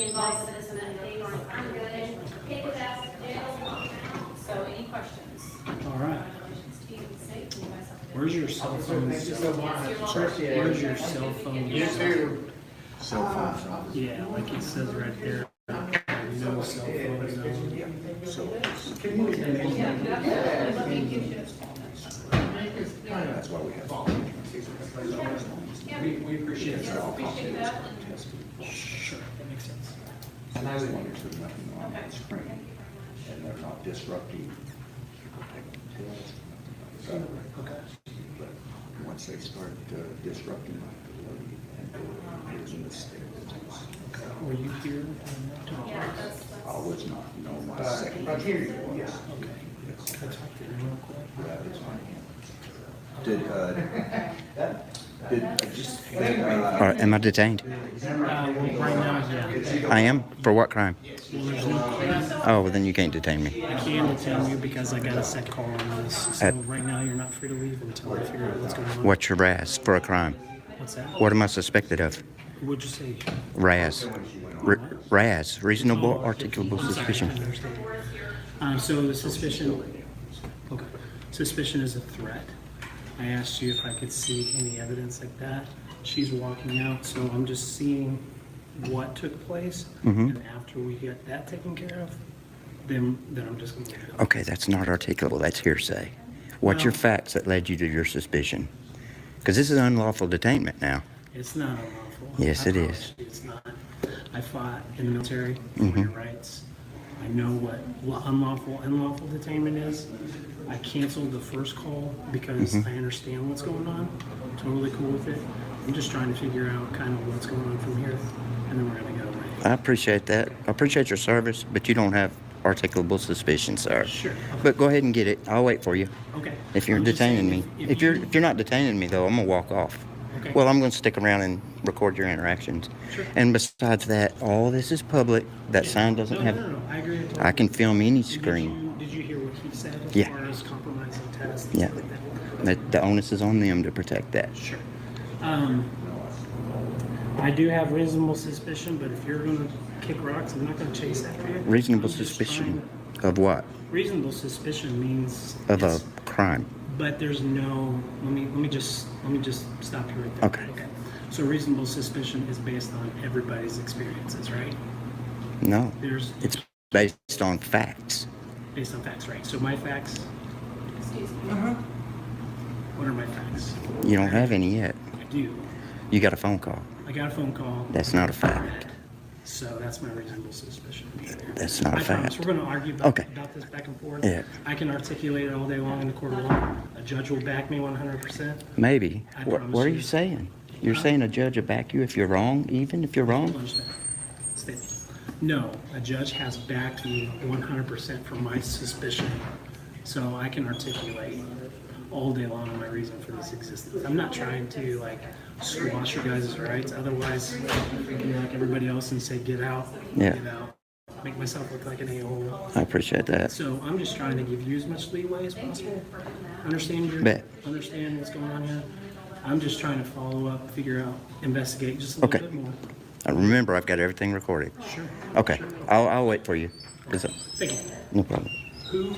be involved with this amendment. I'm good. Take it out. So any questions? All right. Congratulations to you and safety. You guys have to do it. Where's your cell phone? Yes, you're welcome. Where's your cell phone? You too. Cell phone. Yeah, like it says right there. No cell phone zone. So that's why we have. We appreciate it. Appreciate that. Sure, that makes sense. And I wanted to nothing on that screen, and they're not disrupting. So, Okay. but once they start disrupting, and it is a mistake. Were you here? I was not, no, my second. But here you go. Okay. Can I talk to you real quick? Yeah, it's fine. All right, am I detained? Well, right now, yeah. I am? For what crime? Well, there's no crime. Oh, well, then you can't detain me. I can detain you because I got a set call on this. So right now, you're not free to leave until I figure out what's going on. What's your RAS for a crime? What's that? What am I suspected of? What'd you say? RAS. RAS, reasonable Oh, articulable I'm sorry, I suspicion. didn't understand. So the suspicion, okay, suspicion is a threat. I asked you if I could see any evidence like that. She's walking out, so I'm just seeing what took place. And after we get that taken care of, then I'm just gonna go. Okay, that's not articulable, that's hearsay. What's your facts that led you to your suspicion? Because this is unlawful detainment now. It's not unlawful. Yes, I it promise is. you It's not. I fought in the military for your rights. I know what unlawful detainment is. I canceled the first call because I understand what's going on. I'm totally cool with it. I'm just trying to figure out kind of what's going on from here, and then we're gonna go. Right? I appreciate that. I appreciate your service, but you don't have articulable suspicion, sir. Sure. But go ahead and get it. I'll wait for you. Okay. If you're I'm just detaining saying me. If you're not detaining me, though, I'm gonna walk off. Okay. Well, I'm gonna stick around and record your interactions. Sure. And besides that, all this is public. That sign doesn't have. No. I agree. With I can film any Did screen. you hear what he said as Yeah. far as compromising tests? Yeah. Like that? The onus is on them to protect that. Sure. I do have reasonable suspicion, but if you're gonna kick rocks, I'm not gonna chase after you. Reasonable I'm just suspicion trying- of what? Reasonable suspicion means Of a it's- crime. but there's no. Let me just stop you right there. Okay. So reasonable suspicion is based on everybody's experiences, right? No. There's It's based on facts. based on facts, right? So my facts. Excuse me. What are my facts? You don't have any yet. I do. You got a phone call. I got a phone call. That's not a fact. So that's my reasonable suspicion. That's not a I promise. fact. We're going to argue about, Okay. about this back and forth. Yeah. I can articulate it all day long in the court of law. A judge will back me 100%. Maybe. I What promise are you. you saying? You're saying a judge will back you if you're wrong, even if you're wrong? Understand. Statement. No, a judge has backed me 100% for my suspicion. So I can articulate all day long my reason for this existence. I'm not trying to like squash you guys' rights. Otherwise, I'd be like everybody else and say, get out, Yeah. get out. Make myself look like an a-hole. I appreciate that. So I'm just trying to give you as much leeway as possible. Understand Bet. understand what's going on here. I'm just trying to follow up, figure out, investigate just a little Okay. bit more. Remember, I've got everything recorded. Sure. Okay. I'll wait for you. Thank you. No problem. Who?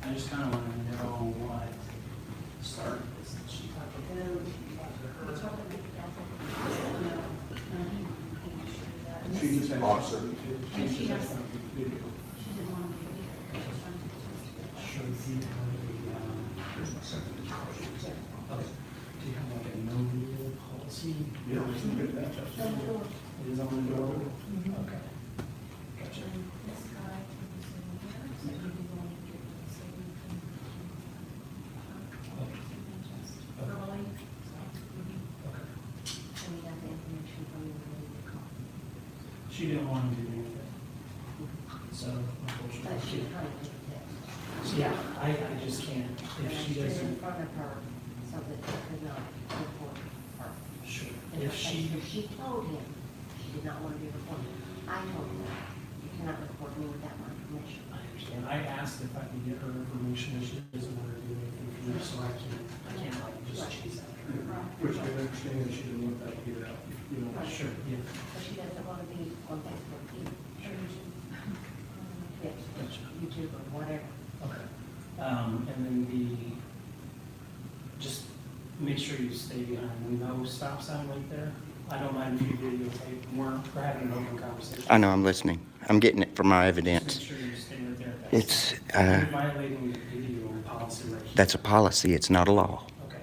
I just kind of want to know what started this. Did she talk to him? Did she talk to her? Okay. Do you have like a no rule policy? Yeah. It is on the door? Okay. Gotcha. She didn't want to do anything. So, unfortunately. Yeah, I just can't. If she in doesn't, front of her so that he could not report her. sure. And If she, she told him she did not want to be reported. I told him, you cannot report me without my permission. I understand. I asked if I could get her information, and she doesn't want to do anything for me, so I can't like just chase after her. Which I understand that she didn't want that to get out, you know, sure, yeah. But she doesn't want to be on Facebook either. Yes, YouTube or whatever. Okay. And then just make sure you stay behind the no stop sign right there. I don't mind if you videotape, we're having an open conversation. I know, I'm listening. I'm getting it from my Just evidence. make sure you stay right there. It's, You're violating the video policy right here. that's a policy, it's not a law. Okay.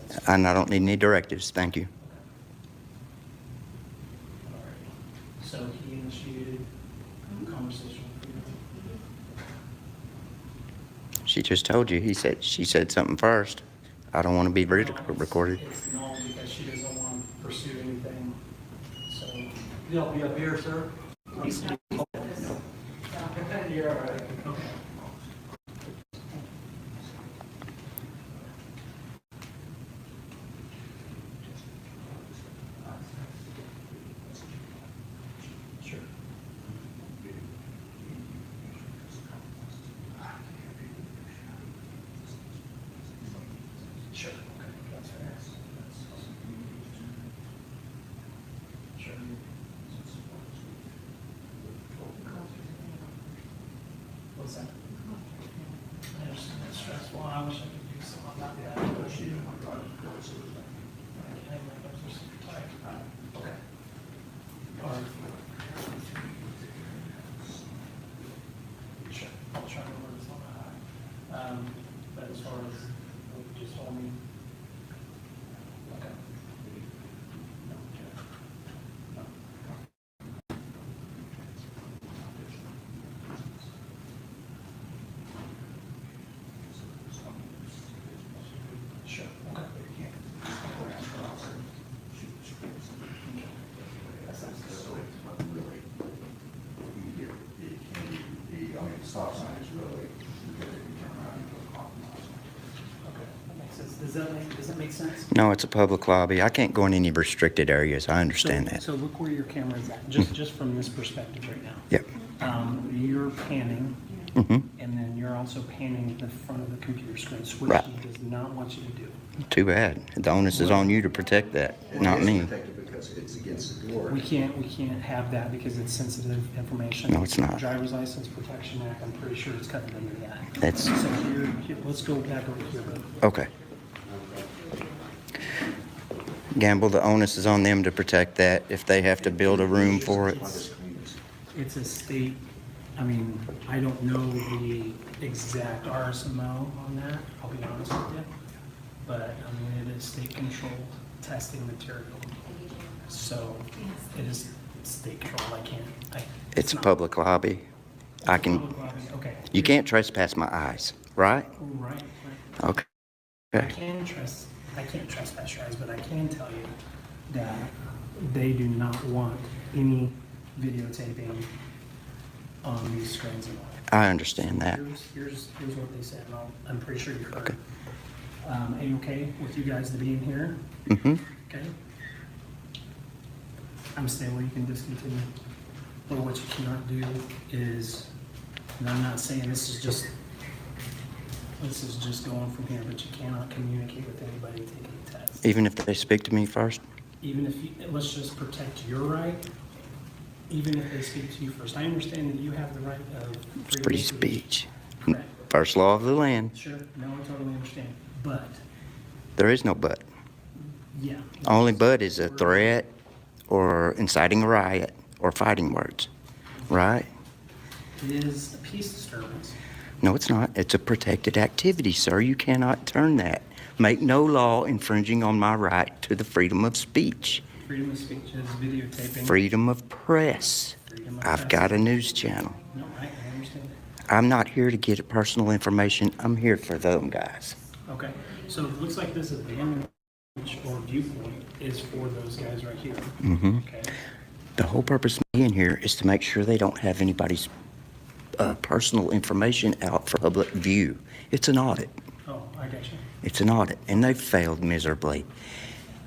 That's And I don't need any directives, thank you. all right. So he initiated conversation with you. She just told you, she said something first. I don't want to be No, recorded. It's null because she doesn't want to pursue anything, so. You'll be up here, sir? You're all right. Okay. Sure. Sure, okay, that's fair. Sure. What's that? I understand that's stressful, I wish I could do something about that. But she didn't want to talk to us. Okay, my nerves are super tight. Okay. All right. Sure, I'll try to work this on that. But as far as what you just told me. Okay. No, okay. No. Sure, okay. Stop sign is really, you get it, you turn around and go compromise. Okay, that makes sense. Does that make sense? No, it's a public lobby. I can't go in any restricted areas. I understand that. So look where your camera is at, just from this perspective right now. Yep. You're panning, Mm-hmm. and then you're also panning the front of the computer screen, which Right. he does not want you to do. Too bad. The onus is on you to protect that, not me. Protected because it's against the door. We can't have that because it's sensitive information. No, it's not. Driver's License Protection Act, I'm pretty sure it's covered under that. That's- So here, let's go back over here. Okay. Gamble, the onus is on them to protect that if they have to build a room for it. It's a state, I mean, I don't know the exact RSMO on that, I'll be honest with you. But, I mean, it is state-controlled testing material. So it is state controlled, It's a not- public lobby. I can, Public lobby, okay. you can't trespass my eyes, right? Right. Okay. I Okay. can't trespass your eyes, but I can tell you that they do not want any videotaping on these screens at all. I understand that. Here's what they said, and I'm pretty sure you heard. Okay. Are you okay with you guys to be in here? Mm-hmm. Okay? I'm stable, you can discontinue. But what you cannot do is, and I'm not saying this is just going from here, but you cannot communicate with anybody taking the test. Even if they speak to me first? Even if you, let's just protect your right, even if they speak to you first. I understand that you have the right of Free speech. Correct. First law of the land. Sure, no, I totally understand, but, There is no but. yeah. Only but is a threat or inciting a riot or fighting words, right? It is a peace disturbance. No, it's not. It's a protected activity, sir. You cannot turn that. Make no law infringing on my right to the freedom of speech, Freedom of speech is videotaping. freedom of press. Freedom of I've press. got a news channel. No, I understand that. I'm not here to get personal information. I'm here for them guys. Okay, so it looks like this advantage or viewpoint is for those guys right here. Mm-hmm. Okay, The whole purpose of being here is to make sure they don't have anybody's personal information out for public view. It's an audit. oh, I got you. It's an audit, and they've failed miserably.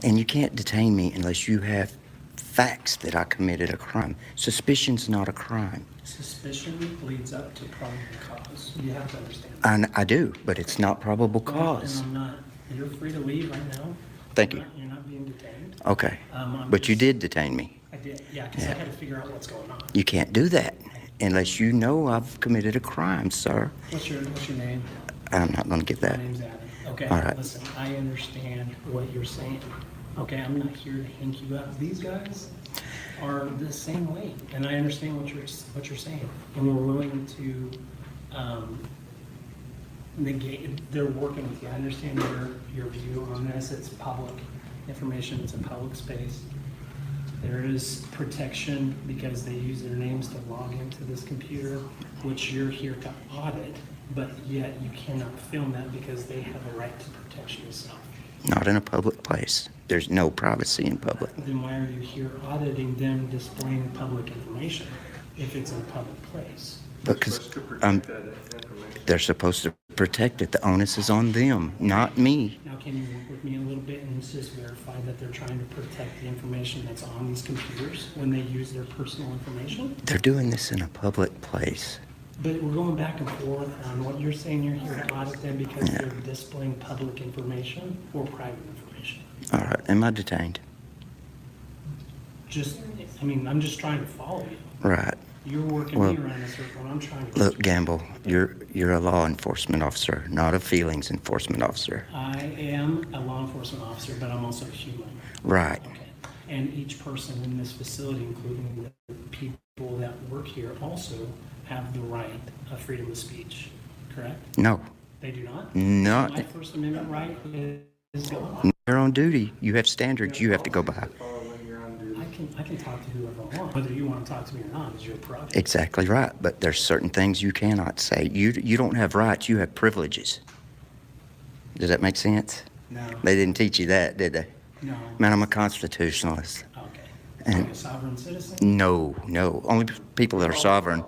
And you can't detain me unless you have facts that I committed a crime. Suspicion's not a crime. Suspicion leads up to probable cause. You have to understand. I do, but it's not probable Well, cause. and I'm not, you're free to leave right now. Thank you. You're not being detained. Okay. I'm But you just- did detain me. I did, yeah, because I Yeah. had to figure out what's going on. You can't do that unless you know I've committed a crime, sir. What's your name? I'm not going to give My that. name's Adam. Okay, All right. listen, I understand what you're saying. Okay, I'm not here to hink you up. These guys are the same way, and I understand what you're saying. And we're willing to negate. They're working with you. I understand your view on this. It's public information. It's a public space. There is protection because they use their names to log into this computer, which you're here to audit, but yet you cannot film that because they have a right to protect yourself. Not in a public place. There's no privacy in public. Then why are you here auditing them displaying public information if it's in a public place? Because they're supposed to protect it. The onus is on them, not me. Now, can you work with me a little bit and just verify that they're trying to protect the information that's on these computers when they use their personal information? They're doing this in a public place. But we're going back and forth on what you're saying. You're here to audit them because Yeah. they're displaying public information or private information. All right. Am I detained? I'm just trying to follow you. Right. You're working Well, me around in a circle, and I'm trying to. Look, Gamble, you're a law enforcement officer, not a feelings enforcement officer. I am a law enforcement officer, but I'm also human. Right. Okay. And each person in this facility, including the people that work here, also have the right of freedom of speech, correct? No. They do not? Not. My First Amendment right is gone. You're on duty. You have standards you have to go by. I can talk to whoever I want. Whether you want to talk to me or not is your prerogative. Exactly right. But there's certain things you cannot say. You don't have rights. You have privileges. Does that make sense? No. They didn't teach you that, did they? No. Man, I'm a constitutionalist. Okay. And- Like a sovereign citizen? No. Only people that are sovereign.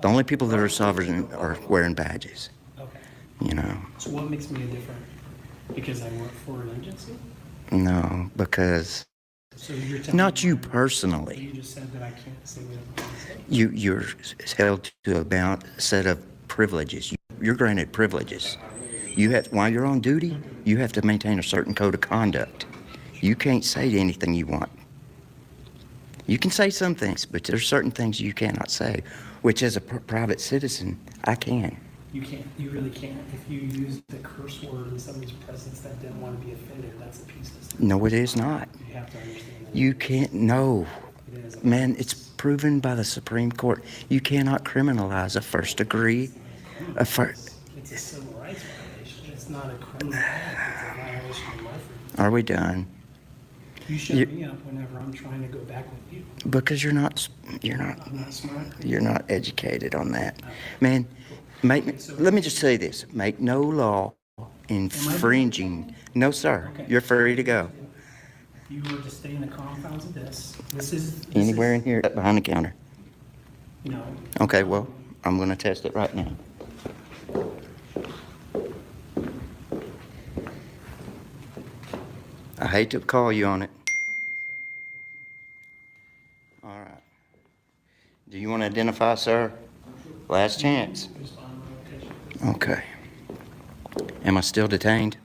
The only people that are sovereign are wearing badges. Okay. You know. So what makes me different? Because I work for an agency? No, because So you're telling not me you you personally. just said that I can't say what I want to say. You're held to a set of privileges. You're granted privileges. You have, while you're on duty, you have to maintain a certain code of conduct. You can't say anything you want. You can say some things, but there's certain things you cannot say, which as a private citizen, I can. You can't, you really can't. If you use the curse word in somebody's presence that didn't want to be offended, that's a piece of stuff. No, it is not. You have to understand that. You can't, no. It is. Man, it's proven by the Supreme Court. You cannot criminalize a first degree. It's a civil rights violation. It's not a criminal act. It's a violation of my freedom. Are we done? You shut me up whenever I'm trying to go back with you. Because you're not I'm not smart. You're not educated on that. Man, let me just say this. Make no law infringing. No, sir. Okay. You're free to go. You were to stay in the confines of this. Anywhere in here behind the counter. No. Okay, well, I'm going to test it right now. I hate to call you on it. All right. Do you want to identify, sir? Last chance. Okay. Am I still detained?